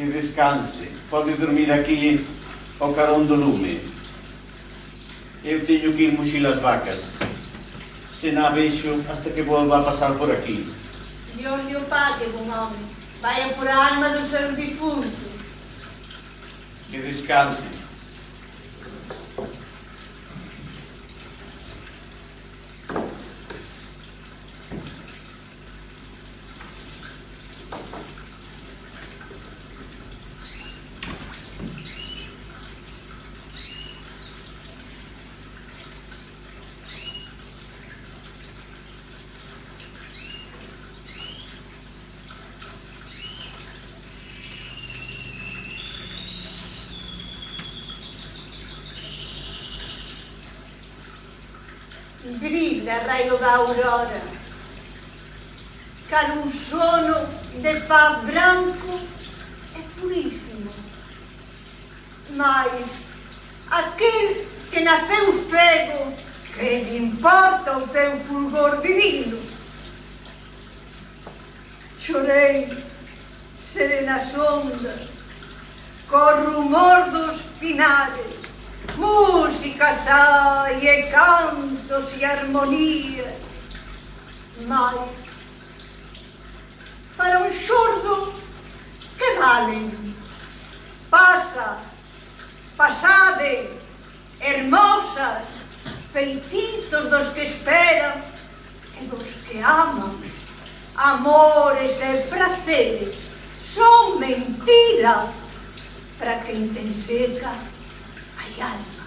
Que descanse. Pode dormir aquí ao carón do lume. Eu teño que ir muxir as vacas. Se na vexo hasta que volva a pasar por aquí. Dios lle o pague, bon home. Vaya por a alma dos seus difuntos. Que descanse. Brilla, raio da aurora, cal un sono de paz branco e purísimo. Mas aquel que naceu cego, que lle importa o teu fulgor divino? Chorei serenas ondas, co rumor dos pinares, músicas hai e cantos e armonías, mas para un xordo que valen? Pasa, pasade, hermosas, feitizos dos que esperan e dos que aman. Amores e praceres son mentira para quen ten seca hai alma.